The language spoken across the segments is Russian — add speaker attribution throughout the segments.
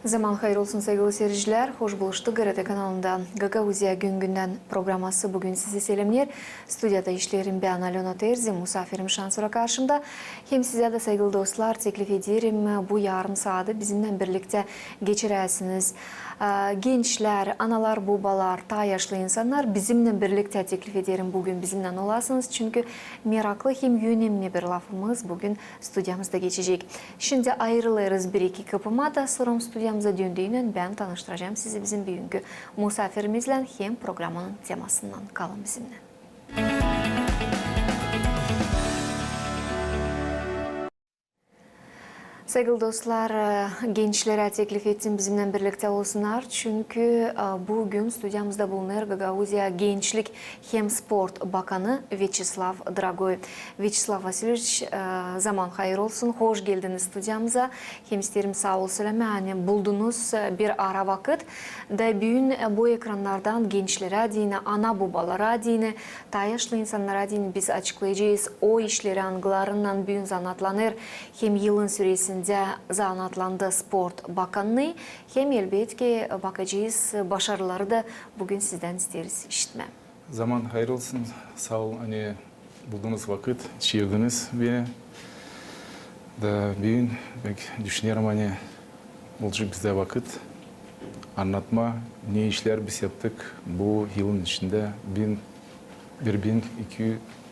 Speaker 1: Zaman hayır olsun sevgili seyirciler. Hoş buluştuk. GRT kanalında Gagauzya gün-günden programması bugün sizi selamlar. Stüdyada işlerim ben Alona Terzi, misafirim Şansura karşımda. Hem size de sevgili dostlar teklif ederim bu yarım saati bizimle birlikte geçiresiniz. Gençler, analar, babalar, ta yaşlı insanlar bizimle birlikte teklif ederim bugün bizimle olasınız. Çünkü meraklı hem önemli bir lafımız bugün stüdyamızda geçecek. Şimdi ayrılırız bir iki kapıma da sonra stüdyamıza döndüğünden ben tanıştıracağım sizi bizim bugünkü misafirimizle hem programın temasından kalın bizimle. Sevgili dostlar, gençlere teklif ettim bizimle birlikte olsunlar. Çünkü bugün stüdyamızda bulunur Gagauzya Gençlik hem Sport Bakanı Vyacheslav Dragoy. Vyacheslav Vasilyevich, zaman hayır olsun. Hoş geldiniz stüdyamıza. Hem isterim sağ olsun. Yani buldunuz bir ara vakit. Da bugün bu ekranlardan gençlere dine, ana babalara dine, ta yaşlı insanlara dine biz açıklayacağız. O işleri angılarından bugün zanatlanır. Hem yılın süresinde zanatlandı Sport Bakanlığı. Hem elbette bakacağız başarıları da bugün sizden isteriz işitme.
Speaker 2: Zaman hayır olsun. Sağ olun. Hani bulduğunuz vakit, çığırdınız beni. Da bugün düşünüyorum hani olacak bize vakit anlatma ne işler biz yaptık bu yılın içinde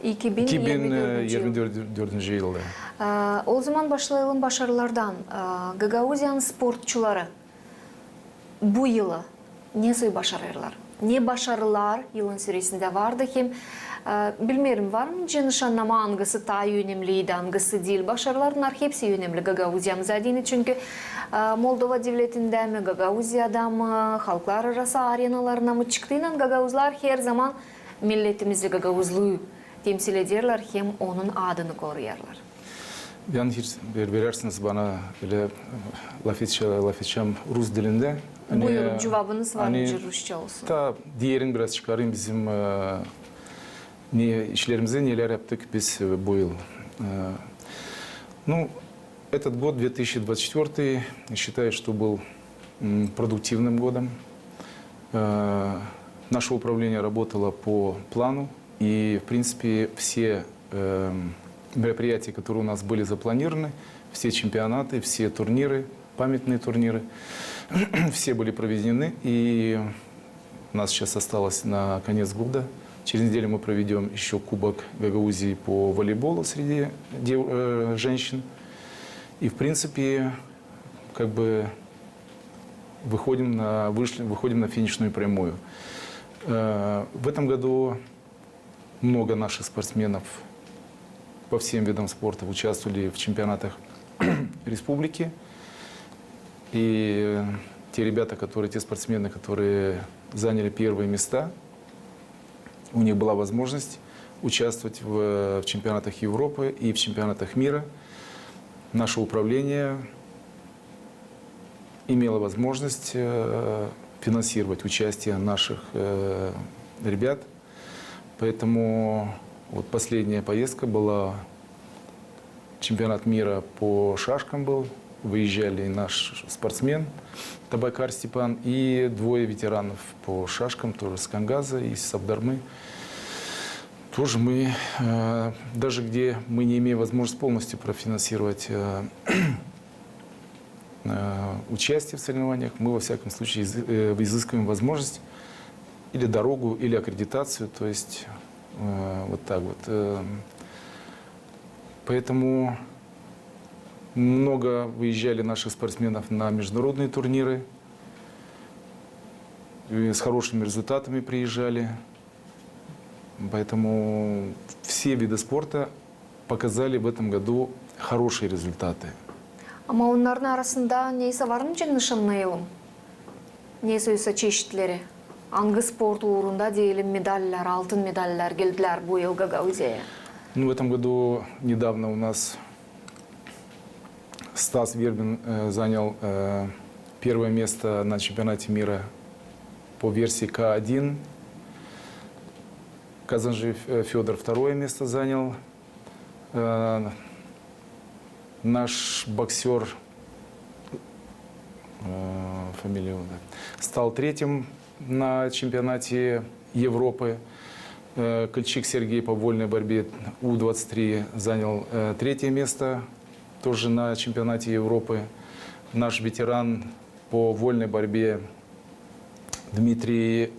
Speaker 2: 2024 yılda.
Speaker 1: O zaman başlayalım başarılardan. Gagauzyan sportçuları bu yılı nasıl başarılar? Ne başarılar yılın süresinde vardı hem bilmiyorum var mı nişanlama hangisi daha önemliydi, hangisi değil. Başarılarlar hepsi önemli Gagauziyamıza adına çünkü Moldova devletinde mi, Gagauzya'da mı, halklar arası arenalarına mı çıktığıyla Gagauzlar her zaman milletimizi Gagauzluğu temsil ederler hem onun adını koruyarlar.
Speaker 2: Yani hiç verirsiniz bana öyle laf edeceğim Rus dilinde.
Speaker 1: Hani, buyurun cevabınız var mı Rusça olsun?
Speaker 2: Ta diğerini biraz çıkarayım bizim işlerimizi neler yaptık biz bu yıl. Ну, этот год 2024 считаю, что был продуктивным годом. Наше управление работало по плану, и, в принципе, все мероприятия, которые у нас были запланированы, все чемпионаты, все турниры, памятные турниры, все были проведены, и у нас сейчас осталось на конец года. Через неделю мы проведем еще Кубок Гагаузии по волейболу среди женщин. И, в принципе, как бы выходим на финишную прямую. В этом году много наших спортсменов по всем видам спорта участвовали в чемпионатах республики. И те спортсмены, которые заняли первые места, у них была возможность участвовать в чемпионатах Европы и в чемпионатах мира. Наше управление имело возможность финансировать участие наших ребят. Поэтому вот последняя поездка была, чемпионат мира по шашкам был. Выезжали наш спортсмен Табайкар Степан и двое ветеранов по шашкам, тоже с Кангаза и с Сабдармы. Тоже мы, даже где мы не имеем возможности полностью профинансировать участие в соревнованиях, мы во всяком случае изыскиваем возможность или дорогу, или аккредитацию, то есть вот так вот. Поэтому много выезжали наших спортсменов на международные турниры, с хорошими результатами приезжали. Поэтому все виды спорта показали в этом году хорошие результаты.
Speaker 1: Ama onların arasında neyse var mı nişanlayalım? Neyse çeşitleri? Hangi sport uğrunda diyelim medaller, altın medaller geldiler bu yıl Gagauzya'ya?
Speaker 2: Ну, в этом году недавно у нас Стас Вербин занял первое место на чемпионате мира по версии К1. Казанжи Федор второе место занял. Наш боксер фамилия его, да. Стал третьим на чемпионате Европы. Кольчик Сергей по вольной борьбе У-23 занял третье место, тоже на чемпионате Европы. Наш ветеран по вольной борьбе Дмитрий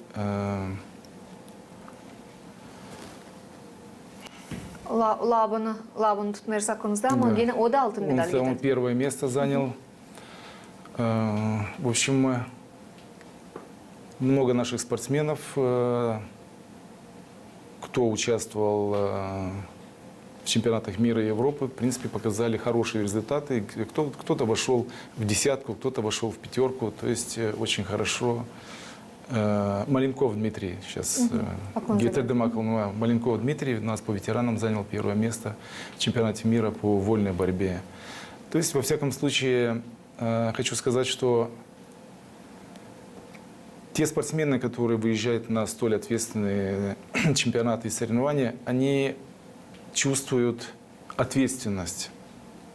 Speaker 1: Лабын tutmayırsa hakkınızda ama
Speaker 2: Да.
Speaker 1: yine o da altın medal
Speaker 2: Он
Speaker 1: getirdi.
Speaker 2: первое место занял. В общем, много наших спортсменов, кто участвовал в чемпионатах мира и Европы, в принципе, показали хорошие результаты. Кто-то вошел в десятку, кто-то вошел в пятерку. То есть очень хорошо. Маленков Дмитрий сейчас, ГТД Маленков Дмитрий у нас по ветеранам занял первое место в чемпионате мира по вольной борьбе. То есть, во всяком случае, хочу сказать, что те спортсмены, которые выезжают на столь ответственные чемпионаты и соревнования, они чувствуют ответственность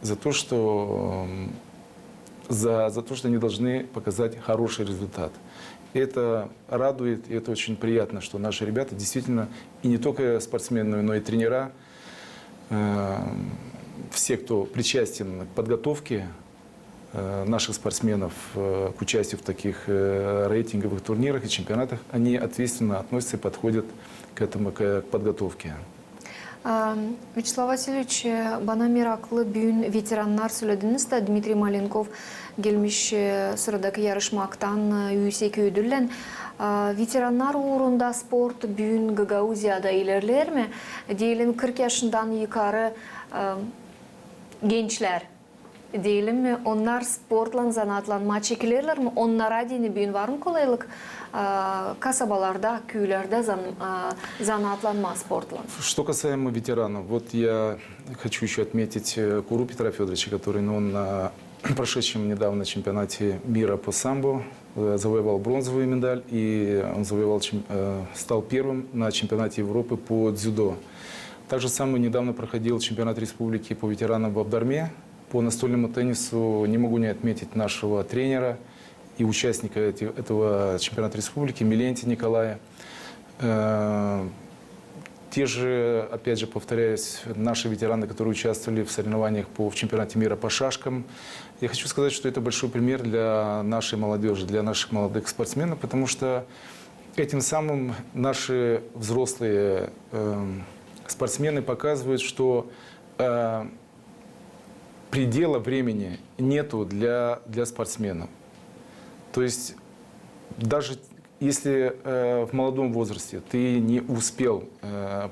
Speaker 2: за то, что они должны показать хороший результат. Это радует, и это очень приятно, что наши ребята действительно, и не только спортсмены, но и тренера, все, кто причастен к подготовке наших спортсменов к участию в таких рейтинговых турнирах и чемпионатах, они ответственно относятся и подходят к этому, к подготовке.
Speaker 1: Вячеслав Васильевич, bana meraklı büyün veteranlar söylediniz de Dmitri Malenkov gelmiş sıradaki yarışmaktan yüksek ödülle. Veteranlar uğrunda sport büyün Gagauzya'da ilerler mi? Diyelim 40 yaşından yukarı gençler diyelim mi? Onlar sportla, zanaatlanma çekilirler mi? Onlara dini büyün var mı kolaylık? Kasabalarda, köylerde zanaatlанма спортла.
Speaker 2: Что касаемо ветеранов, вот я хочу еще отметить Куру Петра Федоровича, который он на прошедшем недавно чемпионате мира по самбо завоевал бронзовую медаль, и он стал первым на чемпионате Европы по дзюдо. Также самое недавно проходил чемпионат республики по ветеранам в Абдарме. По настольному теннису не могу не отметить нашего тренера и участника этого чемпионата республики Милентия Николая. Те же, опять же, повторяюсь, наши ветераны, которые участвовали в соревнованиях в чемпионате мира по шашкам. Я хочу сказать, что это большой пример для нашей молодежи, для наших молодых спортсменов, потому что этим самым наши взрослые спортсмены показывают, что предела времени нету для спортсменов. То есть даже если в молодом возрасте ты не успел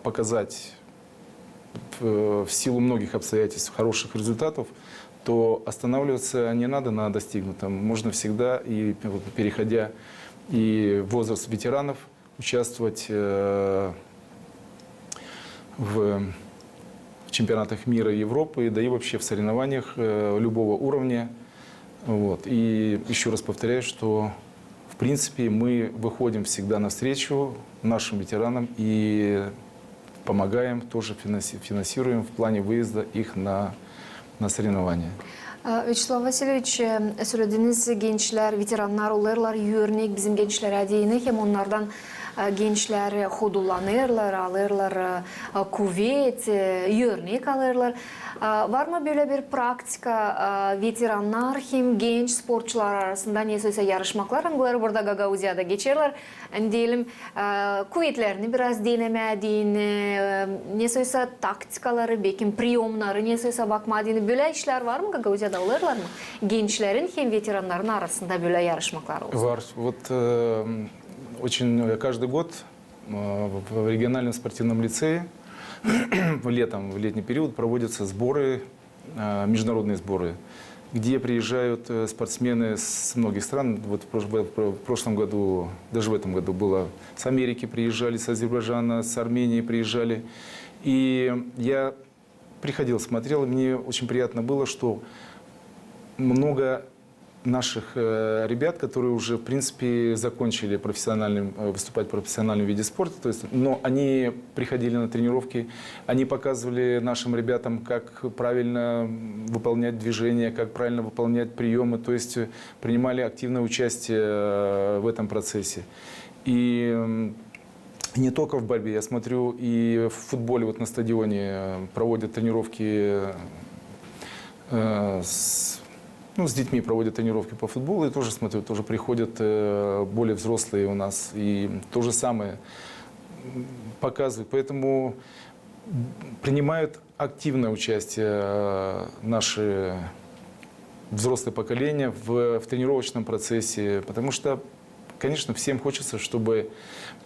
Speaker 2: показать в силу многих обстоятельств хороших результатов, то останавливаться не надо на достигнутом. Можно всегда, и переходя и в возраст ветеранов, участвовать в чемпионатах мира и Европы, да и вообще в соревнованиях любого уровня. Вот. И еще раз повторяю, что в принципе мы выходим всегда навстречу нашим ветеранам и помогаем, тоже финансируем в плане выезда их на sıralamalar.
Speaker 1: Vячеслав Васильевич, söylediğiniz gençler, veteranlar olurlar, örnek bizim gençlere değinik. Hem onlardan gençler hodullanırlar, alırlar kuvvet, örnek alırlar. Var mı böyle bir praktika veteranlar hem genç sporcular arasında neyse yarışmaklar? Hangileri burada Gagauzya'da geçerler? Diyelim kuvvetlerini biraz denemediğin, neyse taktikaları, belki priyomları neyse bakmadığın böyle işler var mı Gagauzya'da olurlar mı? Gençlerin hem veteranların arasında böyle yarışmaklar olsun.
Speaker 2: Var. Вот очень каждый год в региональном спортивном лицее летом, в летний период проводятся сборы, международные сборы, где приезжают спортсмены с многих стран. Вот в прошлом году, даже в этом году было с Америки приезжали, с Азербайджана, с Армении приезжали. И я приходил, смотрел, и мне очень приятно было, что много наших ребят, которые уже, в принципе, закончили выступать в профессиональном виде спорта. То есть, но они приходили на тренировки, они показывали нашим ребятам, как правильно выполнять движения, как правильно выполнять приемы. То есть принимали активное участие в этом процессе. И не только в борьбе, я смотрю, и в футболе вот на стадионе проводят тренировки с детьми проводят тренировки по футболу, и тоже смотрю, тоже приходят более взрослые у нас, и то же самое показывают. Поэтому принимают активное участие наши взрослые поколения в тренировочном процессе, потому что, конечно, всем хочется, чтобы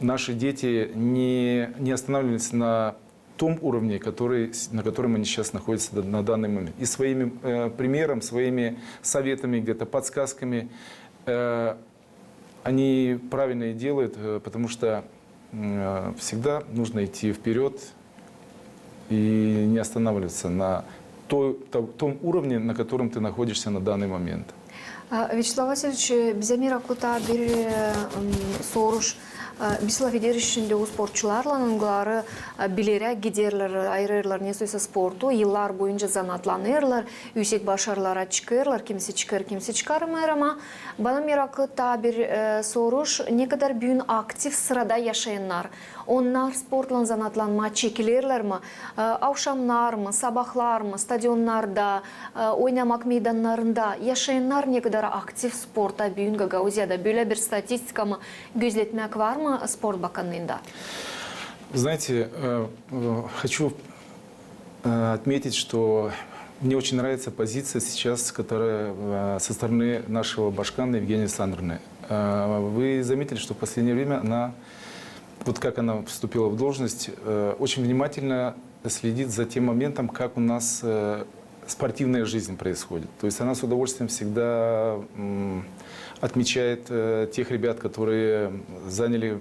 Speaker 2: наши дети не останавливались на том уровне, на котором они сейчас находятся на данный момент. И своими примером, своими советами, где-то подсказками они правильно и делают, потому что всегда нужно идти вперед и не останавливаться на том уровне, на котором ты находишься на данный момент.
Speaker 1: Вячеслав Васильевич, bize Miraklı'da bir soruş. Бисла федеришінде у спортчыларларның билере гидерлер, айрырлар не сөйсі спорту, yıllar boyunca zanatlanırlar, yüksek başarılara çıkırlar, kimisi çıkar, kimisi çıkarmıyor ama bana Miraklı'da bir soruş, ne kadar büyük aktif sırada yaşayanlar, onlar sportla zanatlanma çekilirler mi? Akşamlar mı, sabahlar mı, stadionlarda, oynamak meydanlarında yaşayanlar ne kadar aktif sporta büyük Gagauziyada? Böyle bir statistika mı gözletmek var mı Sport Bakanlığı'nda?
Speaker 2: Знаете, хочу отметить, что мне очень нравится позиция сейчас, которая со стороны нашего Башкана Евгения Александровны. Вы заметили, что в последнее время она, вот как она вступила в должность, очень внимательно следит за тем моментом, как у нас спортивная жизнь происходит. То есть она с удовольствием всегда отмечает тех ребят, которые заняли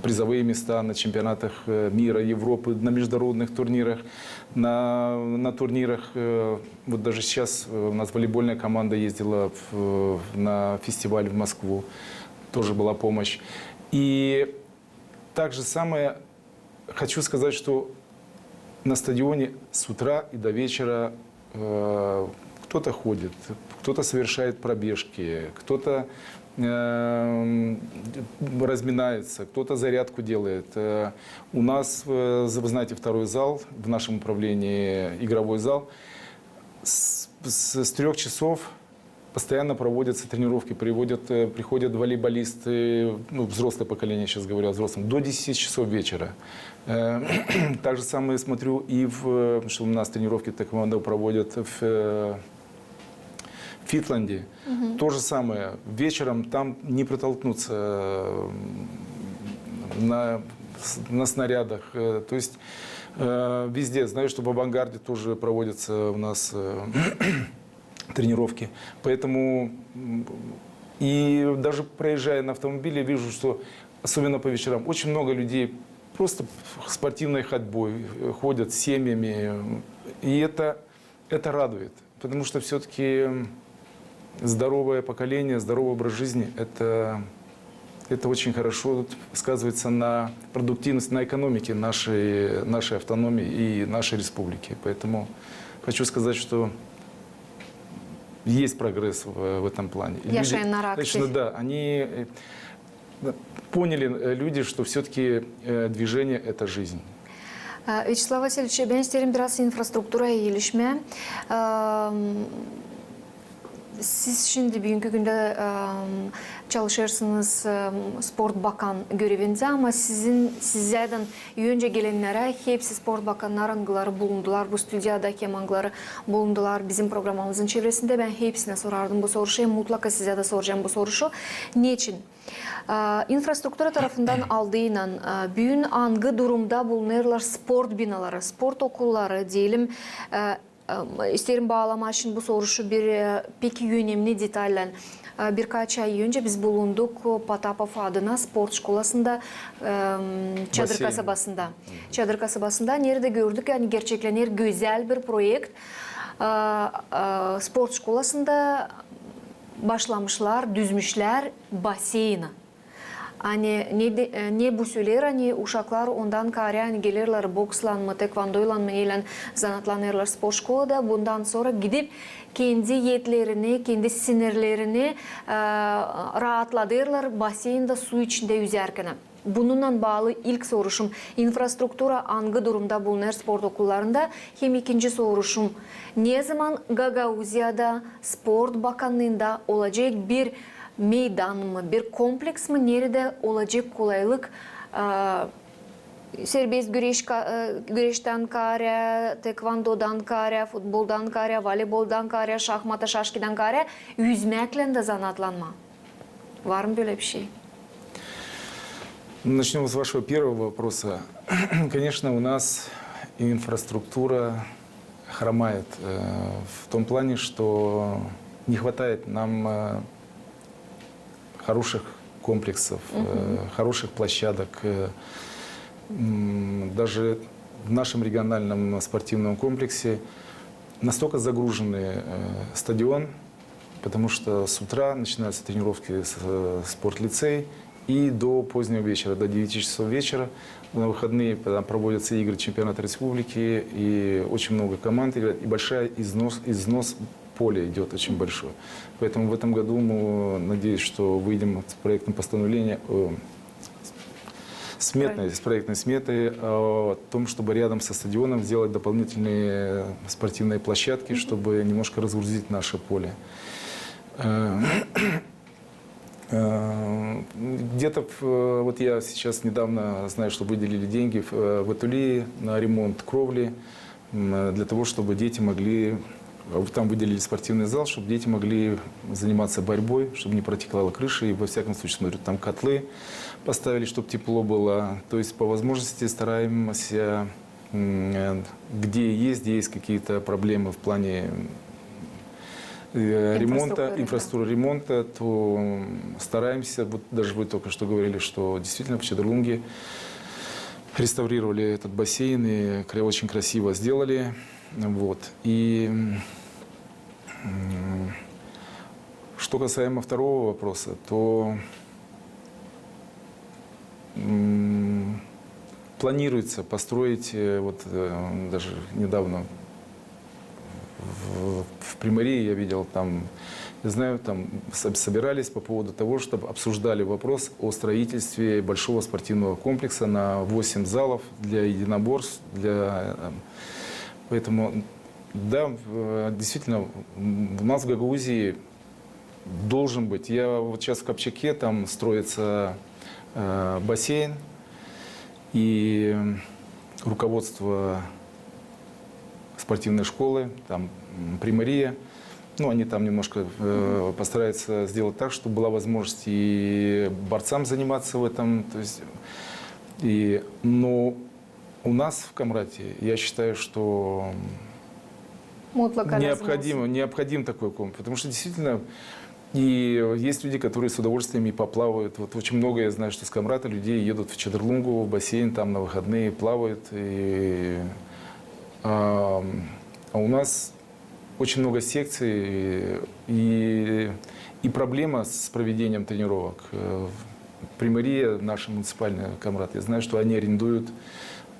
Speaker 2: призовые места на чемпионатах мира, Европы, на международных турнирах, на турнирах. Вот даже сейчас у нас волейбольная команда ездила на фестиваль в Москву, тоже была помощь. И так же самое хочу сказать, что на стадионе с утра и до вечера кто-то ходит, кто-то совершает пробежки, кто-то разминается, кто-то зарядку делает. У нас, вы знаете, второй зал в нашем управлении, игровой зал, с 3 часов постоянно проводятся тренировки, приходят волейболисты, взрослое поколение, сейчас говорю о взрослом, до 10 часов вечера. Так же самое смотрю и что у нас тренировки тэквондо проводят в Финляндии. То же самое. Вечером там не протолкнуться на снарядах. То есть везде. Знаю, что в «Авангарде» тоже проводятся у нас тренировки. Поэтому и даже проезжая на автомобиле, вижу, что особенно по вечерам очень много людей просто спортивной ходьбой ходят с семьями. И это радует. Потому что все-таки здоровое поколение, здоровый образ жизни – это очень хорошо сказывается на продуктивности, на экономике нашей автономии и нашей республики. Поэтому хочу сказать, что есть прогресс в этом плане. Конечно, да, они поняли, люди, что все-таки движение – это жизнь.
Speaker 1: Вячеслав Васильевич, ben isterim biraz infrastrukturaya gelişme. Siz şimdi bugünkü günde çalışırsınız Sport Bakan görevinde ama sizlerden önce gelenlere hepsi Sport Bakanları bulundular. Bu stüdyada kemanları bulundular bizim programımızın çevresinde. Ben hepsine sorardım bu soruşu. Mutlaka size de soracağım bu soruşu. Niçin? İnfrastruktura tarafından aldığıyla büyük angı durumda bulunurlar spor binaları, spor okulları diyelim. İsterim bağlamak için bu soruşu pek önemli detayla. Birkaç ay önce biz bulunduk Patapov adına spor şkolasında Çadır kasabasında. Çadır kasabasında nerede gördük yani gerçekten güzel bir proje. спорт школасында башламышлар, дүзмүшләр бассейны. Не бүсөлер, ани ушаклар ондан каря, ани келерлер боксланмы, тэквондойланмы, елен занатланерлер спорт школада, bundan sonra gidip kendi yetlerini, kendi sinirlerini rahatladırlar baseyinde su içinde yüzerken. Bununla bağlı ilk soruşum infrastruktura hangi durumda bulunur spor okullarında? Hem ikinci soruşum ne zaman Gagauzya'da sport bakanlığında olacak bir meydan mı, bir kompleks mi, nerede olacak kolaylık? Serbest güreşten kare, tekvandodan kare, futboldan kare, voleyboldan kare, şahmata, şaşkiden kare, yüzmekle de zanatlanma. Var mı böyle bir şey?
Speaker 2: Начнем с вашего первого вопроса. Конечно, у нас инфраструктура хромает в том плане, что не хватает нам хороших комплексов, хороших площадок. Даже в нашем региональном спортивном комплексе настолько загруженный стадион, потому что с утра начинаются тренировки с спортлицей, и до позднего вечера, до 9 часов вечера. На выходные там проводятся игры чемпионата республики, и очень много команд играет, и большой износ поля идет очень большой. Поэтому в этом году мы, надеюсь, что выйдем с проектом постановления, с проектной сметой о том, чтобы рядом со стадионом сделать дополнительные спортивные площадки, чтобы немножко разгрузить наше поле. Где-то, вот я сейчас недавно знаю, что выделили деньги в Этулии на ремонт кровли, для того, чтобы дети могли, там выделили спортивный зал, чтобы дети могли заниматься борьбой, чтобы не протекала крыша, и во всяком случае, смотрю, там котлы поставили, чтобы тепло было. То есть по возможности стараемся, где есть какие-то проблемы в плане ремонта, инфраструктуры ремонта, то стараемся, вот даже вы только что говорили, что действительно в Чедерлунге реставрировали этот бассейн и очень красиво сделали. Вот. И что касаемо второго вопроса, то планируется построить, вот даже недавно в Приморье я видел, там, я знаю, там собирались по поводу того, чтобы обсуждали вопрос о строительстве большого спортивного комплекса на 8 залов для единоборств. Поэтому, да, действительно, у нас в Гагаузии должен быть. Я вот сейчас в Копчаке, там строится бассейн, и руководство спортивной школы, там Приморье, ну, они там немножко постараются сделать так, чтобы была возможность и борцам заниматься в этом. То есть, но у нас в Камрате, я считаю, что необходим такой комплекс, потому что действительно и есть люди, которые с удовольствием и поплавают. Вот очень много, я знаю, что с Камрата людей едут в Чедерлунгу, в бассейн, там на выходные плавают. А у нас очень много секций и проблема с проведением тренировок. В Приморье, наша муниципальная Камрат, я знаю, что они арендуют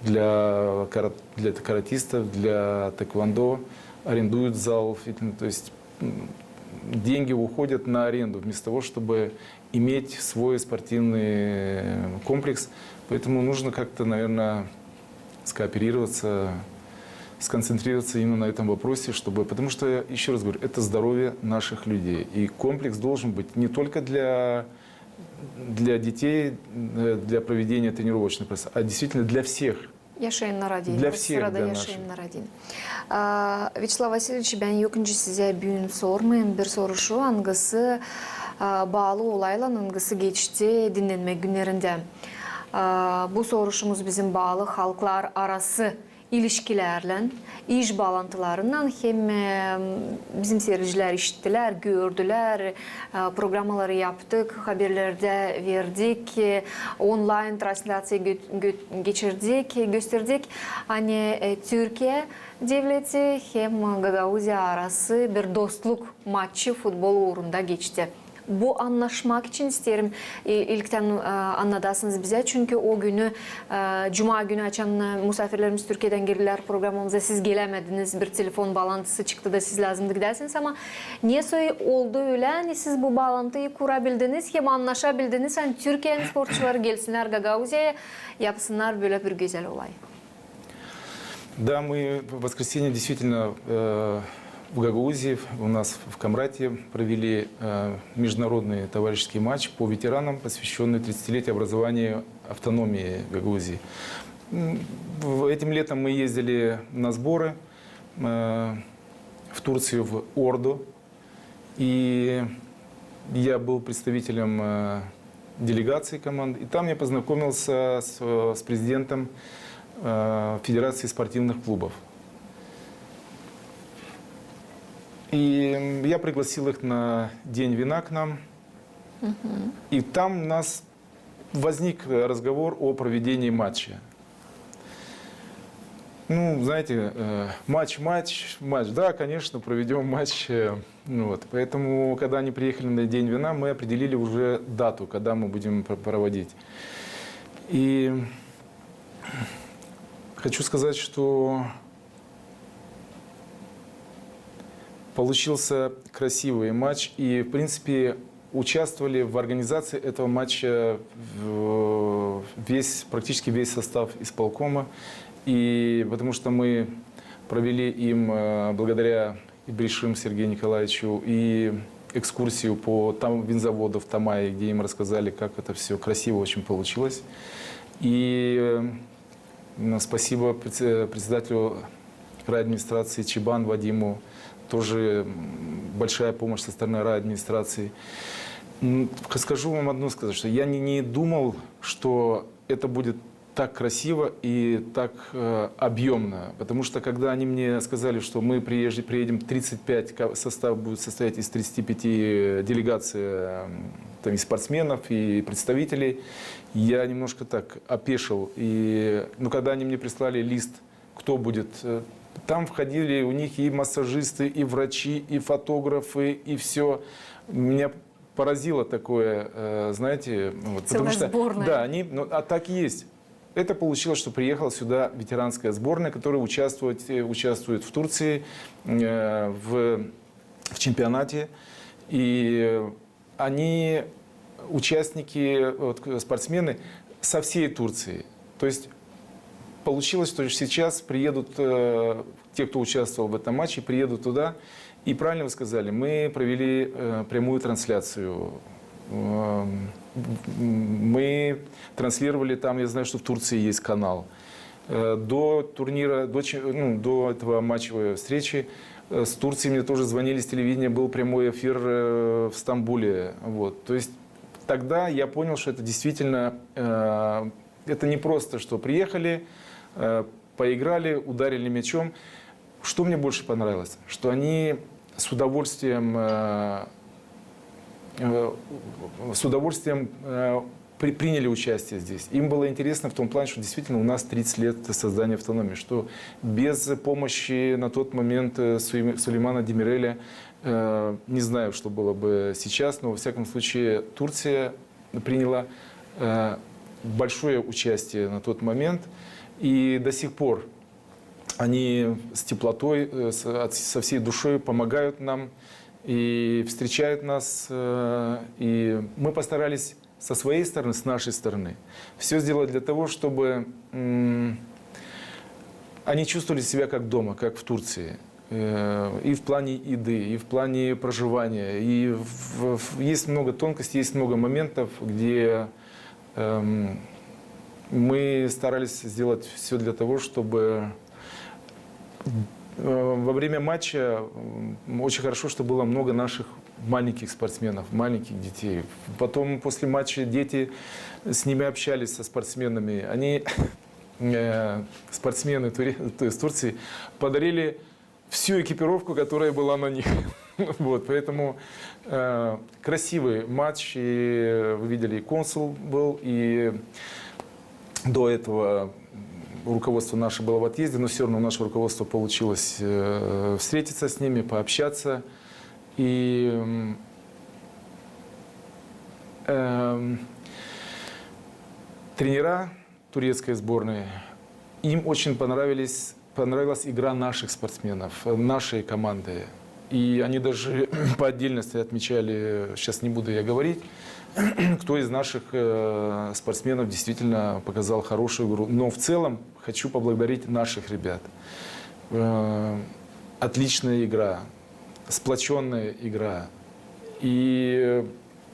Speaker 2: для каратистов, для тэквондо, арендуют зал. То есть деньги уходят на аренду вместо того, чтобы иметь свой спортивный комплекс. Поэтому нужно как-то, наверное, скооперироваться, сконцентрироваться именно на этом вопросе, потому что, еще раз говорю, это здоровье наших людей. И комплекс должен быть не только для детей, для проведения тренировочных процессов, а действительно для всех.
Speaker 1: Yaşayın Naradin.
Speaker 2: Для всех,
Speaker 1: Sırada
Speaker 2: для
Speaker 1: yaşayın
Speaker 2: наших.
Speaker 1: Naradin. Вячеслав Васильевич, ben yokunca size büyün sormayın. Bir soru şu, angısı bağlı olayla angısı geçti dinlenme günlerinde. Bu soruşumuz bizim bağlı halklar arası ilişkilerle, iş bağlantılarından hem bizim seyirciler işittiler, gördüler, programmaları yaptık, haberlerde verdik, online translasyon geçirdik, gösterdik. Hani Türkiye devleti hem Gagauzya arası bir dostluk maçı futbol uğrunda geçti. Bu anlaşmak için isterim ilkten anlatasınız bize. Çünkü o günü, Cuma günü açan misafirlerimiz Türkiye'den geldiler programımıza. Siz gelemediniz, bir telefon bağlantısı çıktı da siz lazımdı gidersiniz ama niye oldu öyle? Hani siz bu bağlantıyı kurabildiniz, hem anlaşabildiniz. Hani Türkiye'nin sporcuları gelsinler Gagauzya'ya, yapsınlar böyle bir güzel olay.
Speaker 2: Да, мы в воскресенье действительно в Гагаузии, у нас в Камрате провели международный товарищеский матч по ветеранам, посвященный 30-летию образования автономии Гагаузии. Этим летом мы ездили на сборы в Турцию, в Орду. И я был представителем делегации команды. И там я познакомился с президентом Федерации спортивных клубов. И я пригласил их на День вина к нам. И там у нас возник разговор о проведении матча. Ну, знаете, матч. Да, конечно, проведем матч. Вот. Поэтому, когда они приехали на День вина, мы определили уже дату, когда мы будем проводить. И хочу сказать, что получился красивый матч. И, в принципе, участвовали в организации этого матча практически весь состав исполкома. И потому что мы провели им, благодаря Ибришим Сергею Николаевичу, и экскурсию по винзаводу в Тамае, где им рассказали, как это все красиво очень получилось. И спасибо председателю райадминистрации Чебан Вадиму, тоже большая помощь со стороны райадминистрации. Скажу вам одно, что я не думал, что это будет так красиво и так объемно. Потому что когда они мне сказали, что мы приедем 35, состав будет состоять из 35 делегаций, там, и спортсменов, и представителей, я немножко так опешил. Но когда они мне прислали лист, кто будет, там входили у них и массажисты, и врачи, и фотографы, и все. Меня поразило такое, знаете, вот, потому что
Speaker 1: сборная.
Speaker 2: Да, а так и есть. Это получилось, что приехала сюда ветеранская сборная, которая участвует в Турции в чемпионате. И они участники, спортсмены со всей Турции. То есть получилось, что сейчас приедут те, кто участвовал в этом матче, приедут туда. И правильно вы сказали, мы провели прямую трансляцию. Мы транслировали там, я знаю, что в Турции есть канал. До турнира, до этого матчевой встречи с Турцией мне тоже звонили с телевидения, был прямой эфир в Стамбуле. Вот. То есть тогда я понял, что это действительно, это не просто, что приехали, поиграли, ударили мячом. Что мне больше понравилось? Что они с удовольствием приняли участие здесь. Им было интересно в том плане, что действительно у нас 30 лет создания автономии, что без помощи на тот момент Сулеймана Демиреля, не знаю, что было бы сейчас, но во всяком случае Турция приняла большое участие на тот момент, и до сих пор они с теплотой, со всей душой помогают нам и встречают нас. И мы постарались со своей стороны, с нашей стороны, все сделать для того, чтобы они чувствовали себя как дома, как в Турции. И в плане еды, и в плане проживания. И есть много тонкостей, есть много моментов, где мы старались сделать все для того, чтобы во время матча очень хорошо, что было много наших маленьких спортсменов, маленьких детей. Потом после матча дети с ними общались, со спортсменами. Они спортсмены из Турции подарили всю экипировку, которая была на них. Вот, поэтому красивый матч. И вы видели, и консул был, и до этого руководство наше было в отъезде, но все равно наше руководство получилось встретиться с ними, пообщаться. И тренера турецкой сборной, им очень понравилась игра наших спортсменов, нашей команды. И они даже по отдельности отмечали, сейчас не буду я говорить, кто из наших спортсменов действительно показал хорошую игру. Но в целом хочу поблагодарить наших ребят. Отличная игра, сплоченная игра. И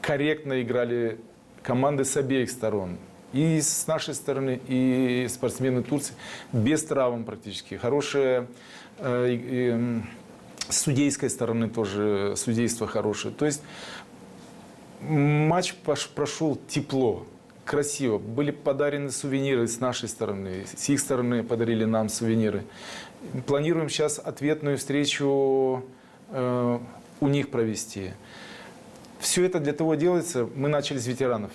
Speaker 2: корректно играли команды с обеих сторон. И с нашей стороны, и спортсмены Турции. Без травм практически. Хорошая с судейской стороны тоже, судейство хорошее. То есть матч прошел тепло, красиво. Были подарены сувениры с нашей стороны, с их стороны подарили нам сувениры. Планируем сейчас ответную встречу у них провести. Все это для того делается, мы начали с ветеранов.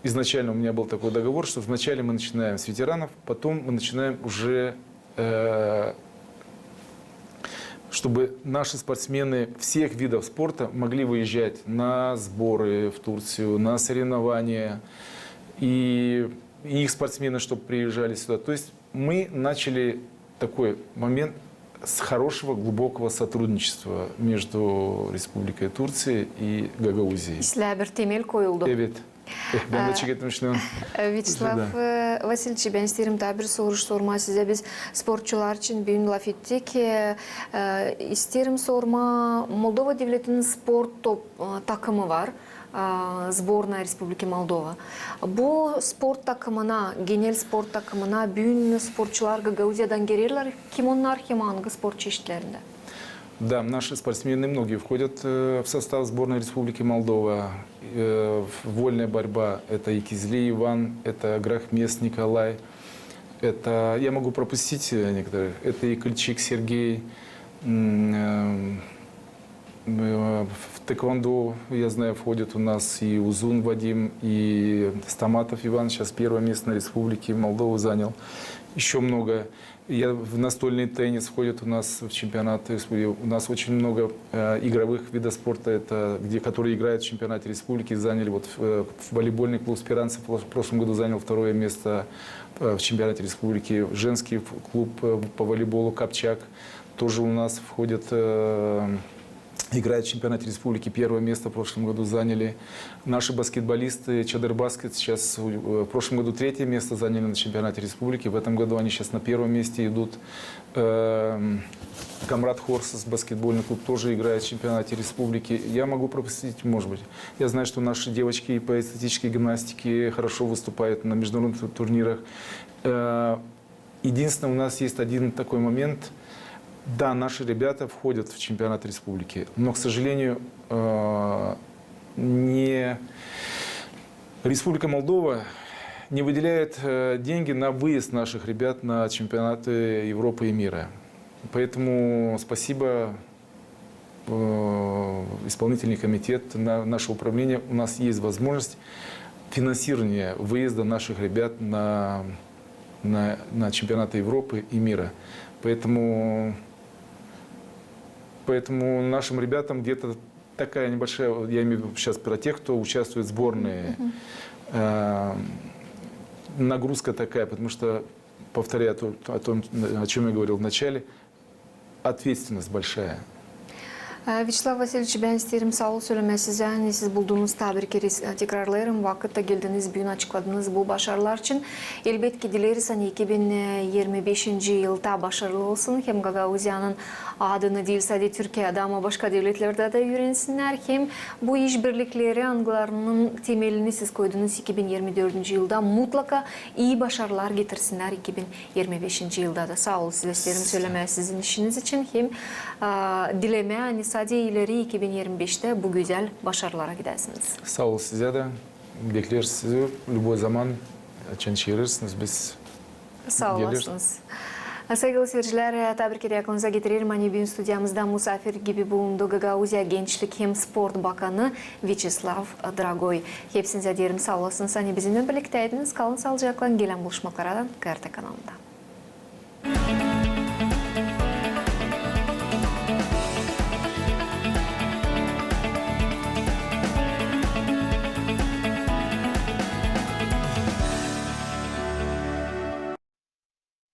Speaker 2: Изначально у меня был такой договор, что вначале мы начинаем с ветеранов, потом мы начинаем уже, чтобы наши спортсмены всех видов спорта могли выезжать на сборы в Турцию, на соревнования, и их спортсмены, чтобы приезжали сюда. То есть мы начали такой момент с хорошего, глубокого сотрудничества между Республикой Турция и Гагаузией.
Speaker 1: Sizler temel koyuldu.
Speaker 2: Evet. Ben de çıkarttım şimdi.
Speaker 1: Вячеслав Васильевич, ben isterim daha bir soru sorma size. Biz sporcular için bir laf ettik. İsterim sorma, Moldova Devleti'nin spor takımı var. Сборная Республики Молдова. Bu sport takımına, genel sport takımına bütün sporcular Гагаузиядан келерлер. Kim onlar, kim hangi spor çeşitlerinde?
Speaker 2: Да, наши спортсмены, многие входят в состав сборной Республики Молдова. Вольная борьба – это Икизли Иван, это Грахмес Николай, это, я могу пропустить некоторых, это Икольчик Сергей. В тэквондо, я знаю, входит у нас и Узун Вадим, и Стаматов Иван, сейчас первое место на Республике Молдова занял. Еще много. В настольный теннис входит у нас в чемпионат республики. У нас очень много игровых видов спорта, которые играют в чемпионате республики. Заняли в волейбольный клуб «Спиранцы» в прошлом году занял второе место в чемпионате республики. Женский клуб по волейболу «Копчак» тоже у нас входит. Играет в чемпионате республики, первое место в прошлом году заняли. Наши баскетболисты Чадербаскет сейчас в прошлом году третье место заняли на чемпионате республики. В этом году они сейчас на первом месте идут. Камрад Хорсес, баскетбольный клуб, тоже играет в чемпионате республики. Я могу пропустить, может быть. Я знаю, что наши девочки по эстетической гимнастике хорошо выступают на международных турнирах. Единственное, у нас есть один такой момент. Да, наши ребята входят в чемпионат республики, но, к сожалению, Республика Молдова не выделяет деньги на выезд наших ребят на чемпионаты Европы и мира. Поэтому спасибо исполнительный комитет, наше управление. У нас есть возможность финансирования выезда наших ребят на чемпионаты Европы и мира. Поэтому нашим ребятам где-то такая небольшая, я имею в виду сейчас про тех, кто участвует в сборной, нагрузка такая, потому что, повторяю о том, о чем я говорил в начале, ответственность большая.
Speaker 1: Вячеслав Васильевич, ben isterim sağ ol söyleme size. Siz bulduğunuz tabiri tekrarlarım. Vakitte geldiniz, bugün açıkladınız bu başarılar için. Elbette dileriz 2025 yılda başarılı olsun. Hem Gagauzya'nın adını değil sadece Türkiye'de ama başka devletlerde de öğrensinler. Hem bu işbirlikleri angılarının temelini siz koydunuz 2024 yılda. Mutlaka iyi başarılar getirsinler 2025 yılda da. Sağ ol size isterim söyleme sizin işiniz için. Hem dileme sadece ileri 2025'te bu güzel başarılara gidesiniz.
Speaker 2: Sağ ol size de. Bekleriz sizi. Любой zaman için çağırırsınız. Biz
Speaker 1: Sağ olasınız. Sevgili seyirciler, tebrik ediyoruz. Getirelim hani bugün stüdyamızda misafir gibi bulundu Gagauzya Gençlik hem Sport Bakanı Vyacheslav Dragoy. Hepsinize diyelim sağ olasınız. Hani bizimle birlikteydiniz. Kalın sağlıcakla gelen buluşmalardan KRT kanalında.